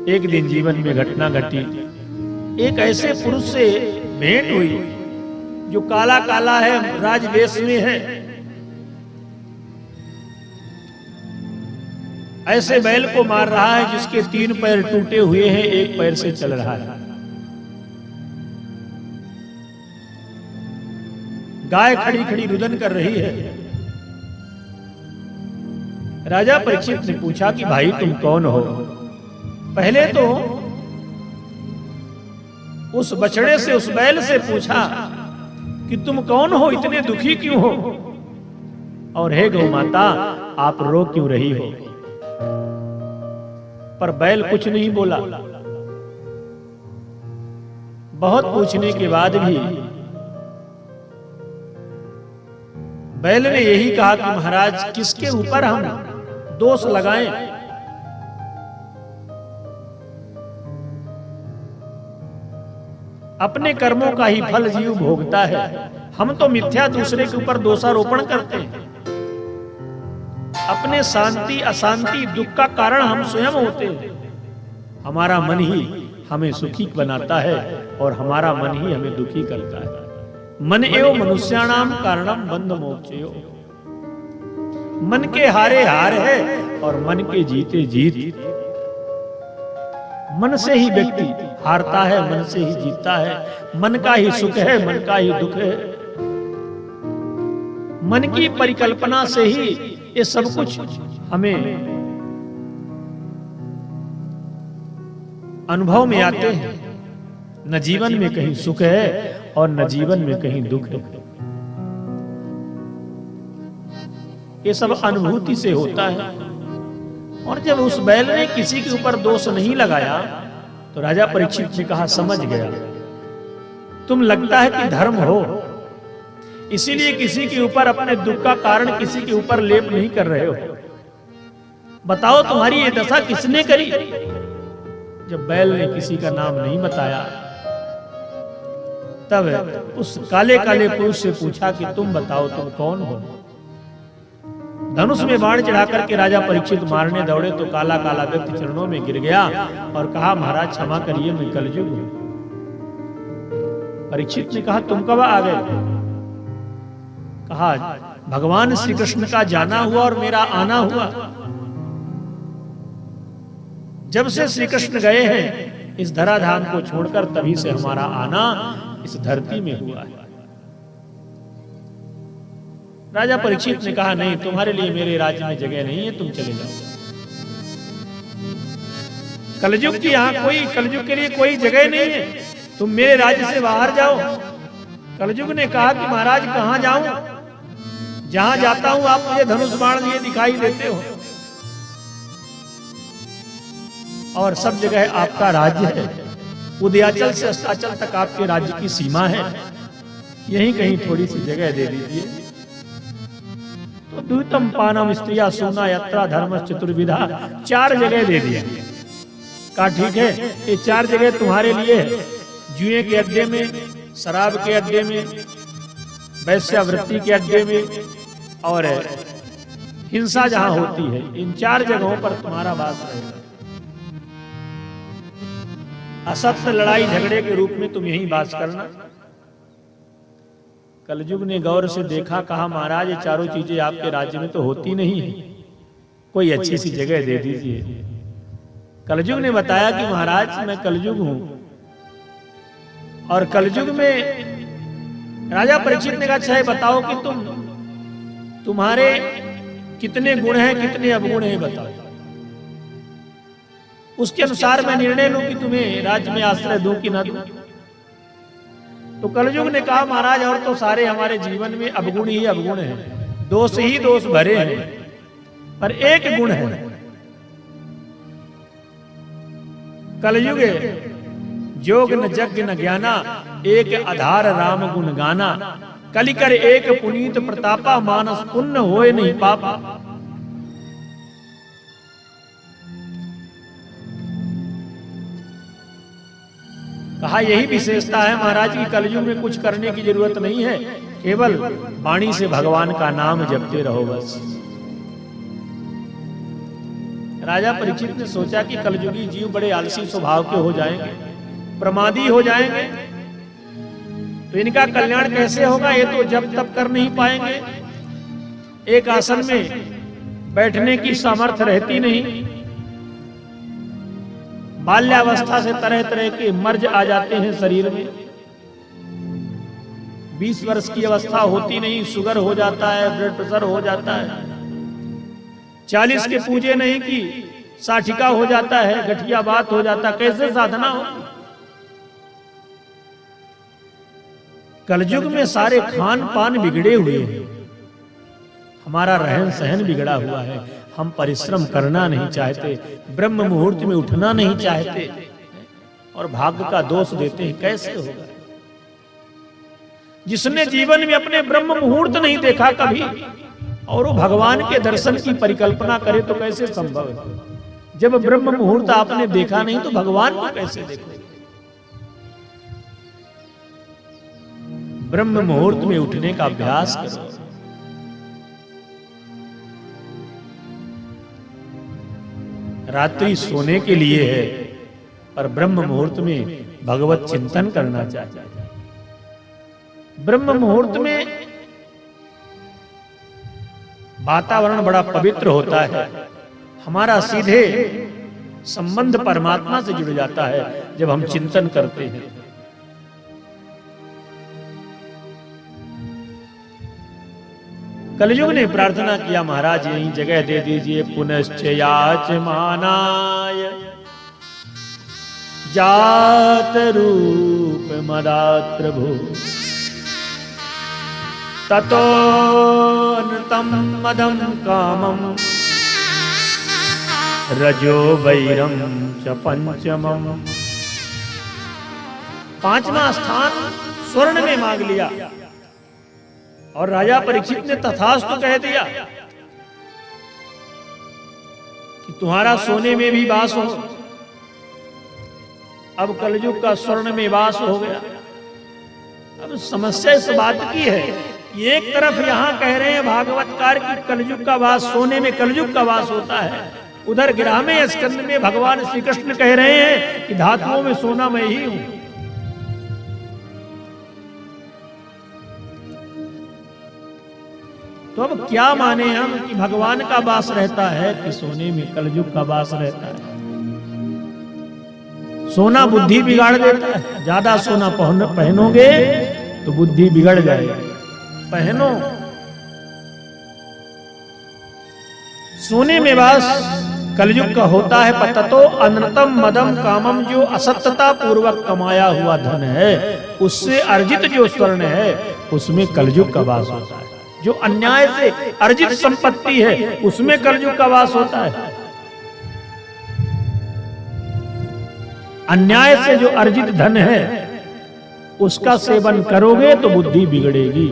एक दिन जीवन में घटना घटी। एक ऐसे पुरुष से भेंट हुई जो काला काला है, राजवेश में है। ऐसे बैल को मार रहा है जिसके 3 पैर टूटे हुए हैं, एक पैर से चल रहा है। गाय खड़ी खड़ी रुदन कर रही है। राजा परीक्षित ने पूछा कि भाई तुम कौन हो? पहले तो उस बछड़े से, उस बैल से पूछा कि तुम कौन हो, इतने दुखी क्यों हो, और हे गौ माता आप रो क्यों रही हो? पर बैल कुछ नहीं बोला। बहुत पूछने के बाद भी बैल ने यही कहा कि महाराज किसके ऊपर हम दोष लगाएं? अपने कर्मों का ही फल जीव भोगता है। हम तो मिथ्या दूसरे के ऊपर दोषारोपण करते हैं। अपने शांति अशांति दुख का कारण हम स्वयं होते हैं। हमारा मन ही हमें सुखी बनाता है और हमारा मन ही हमें दुखी करता है। मन एवं मनुष्याणाम कारणम बंध मोक्षयो। मन के हारे हार है और मन के जीते जीत। मन से ही व्यक्ति हारता है, मन से ही जीतता है। मन का ही सुख है, मन का ही दुख है। मन की परिकल्पना से ही ये सब कुछ हमें अनुभव में आते हैं। न जीवन में कहीं सुख है और न जीवन में कहीं दुख है। ये सब अनुभूति से होता है। और जब उस बैल ने किसी के ऊपर दोष नहीं लगाया तो राजा परीक्षित ने कहा समझ गया, तुम लगता है कि धर्म हो, इसीलिए किसी के ऊपर अपने दुख का कारण किसी के ऊपर लेप नहीं कर रहे हो। बताओ तुम्हारी ये दशा किसने करी? जब बैल ने किसी का नाम नहीं बताया तब उस काले काले पुरुष से पूछा कि तुम बताओ तुम कौन हो? धनुष में बाण चढ़ा करके राजा परीक्षित मारने दौड़े तो काला काला व्यक्ति चरणों में गिर गया और कहा महाराज क्षमा करिए, मैं कलयुग हूं। परीक्षित ने कहा तुम कब आ गए? कहा भगवान श्री कृष्ण का जाना हुआ और मेरा आना हुआ। जब से श्री कृष्ण गए हैं इस धराधाम को छोड़कर, तभी से हमारा आना इस धरती में हुआ है। राजा परीक्षित ने कहा नहीं, तुम्हारे लिए मेरे राज्य में जगह नहीं है, तुम चले जाओ। कलयुग की यहाँ कोई, कलयुग के लिए कोई जगह नहीं है, तुम मेरे राज्य से बाहर जाओ। कलयुग ने कहा कि महाराज कहां जाऊं? जहां जाता हूं आप मुझे धनुष बाण लिए दिखाई देते हो और सब जगह आपका राज्य है। उदयाचल से अस्ताचल तक आपके राज्य की सीमा है, यहीं कहीं थोड़ी सी जगह दे दीजिए। तो द्वितम पानम स्त्रिया सोना यात्रा धर्म चतुर्विधा, 4 जगह दे दिया। कहा ठीक है, ये 4 जगह तुम्हारे लिए है। जुए के अड्डे में, शराब के अड्डे में, वैश्यावृत्ति के अड्डे में और हिंसा जहां होती है, इन 4 जगहों पर तुम्हारा वास रहेगा। असत्य लड़ाई झगड़े के रूप में तुम यहीं वास करना। कलयुग ने गौर से देखा, कहा महाराज ये चारों चीजें आपके राज्य में तो होती नहीं है, कोई अच्छी सी जगह दे दीजिए। कलयुग ने बताया कि महाराज मैं कलयुग हूं और कलयुग में राजा परीक्षित ने कहा अच्छा बताओ कि तुम्हारे कितने गुण हैं, कितने अवगुण हैं बताओ, उसके अनुसार मैं निर्णय लूं कि तुम्हें राज्य में आश्रय दूं कि ना दूं। तो कलयुग ने कहा महाराज और तो सारे हमारे जीवन में अवगुण ही अवगुण हैं, दोष ही दोष भरे हैं, पर एक गुण है। कलयुग जोग न जग न ज्ञाना, एक आधार राम गुण गाना। कलिकर एक पुनीत प्रतापा, मानस पुण्य होए नहीं पापा। कहा यही विशेषता है महाराज की, कलयुग में कुछ करने की जरूरत नहीं है, केवल वाणी से भगवान का नाम जपते रहो बस। राजा परीक्षित ने सोचा कि कलयुगी जीव बड़े आलसी स्वभाव के हो जाएंगे, प्रमादी हो जाएंगे, तो इनका कल्याण कैसे होगा? ये तो जब तब कर नहीं पाएंगे, एक आसन में बैठने की सामर्थ्य रहती नहीं, बाल्यावस्था से तरह तरह के मर्ज आ जाते हैं शरीर में, 20 वर्ष की अवस्था होती नहीं, शुगर हो जाता है, ब्लड प्रेशर हो जाता है, 40 के पूजे नहीं की साठिका हो जाता है, गठिया बात हो जाता, कैसे साधना हो? कलयुग में सारे खान पान बिगड़े हुए हैं, हमारा रहन सहन बिगड़ा हुआ है, हम परिश्रम करना नहीं चाहते, ब्रह्म मुहूर्त में उठना नहीं चाहते और भाग्य का दोष देते हैं। कैसे होगा? जिसने जीवन में अपने ब्रह्म मुहूर्त नहीं देखा कभी और वो भगवान के दर्शन की परिकल्पना करे तो कैसे संभव है? जब ब्रह्म मुहूर्त आपने देखा नहीं तो भगवान को कैसे देखोगे? ब्रह्म मुहूर्त में उठने का अभ्यास करो। रात्रि सोने के लिए है, पर ब्रह्म मुहूर्त में भगवत चिंतन करना चाहिए। ब्रह्म मुहूर्त में वातावरण बड़ा पवित्र होता है, हमारा सीधे संबंध परमात्मा से जुड़ जाता है जब हम चिंतन करते हैं। कलयुग ने प्रार्थना किया, महाराज यही जगह दे दीजिए, पुनश्च याचमानाय जात रूप मदात्र भू ततोऽनृतं मदं कामं रजो वैरम च पंचमम। 5वां स्थान स्वर्ण में मांग लिया और राजा परीक्षित ने तथास्तु कह दिया कि तुम्हारा सोने में भी वास हो। अब कलयुग का स्वर्ण में वास हो गया। अब समस्या इस बात की है कि एक तरफ यहां कह रहे हैं भागवतकार की कलयुग का वास, सोने में कलयुग का वास होता है, उधर 11वें स्कंद में भगवान श्री कृष्ण कह रहे हैं कि धातुओं में सोना मैं ही हूं। तो अब क्या माने हम कि भगवान का वास रहता है कि सोने में कलयुग का वास रहता है? सोना बुद्धि बिगाड़ देता है, ज्यादा सोना पहनोगे तो बुद्धि बिगड़ जाएगी। पहनो, सोने में वास कलयुग का होता है। पततो अनृतम मदम कामम, जो असत्यता पूर्वक कमाया हुआ धन है उससे अर्जित जो स्वर्ण है उसमें कलयुग का वास होता है। जो अन्याय से अर्जित संपत्ति है उसमें कलयुग का वास होता है। अन्याय से जो अर्जित धन है उसका सेवन करोगे तो बुद्धि बिगड़ेगी।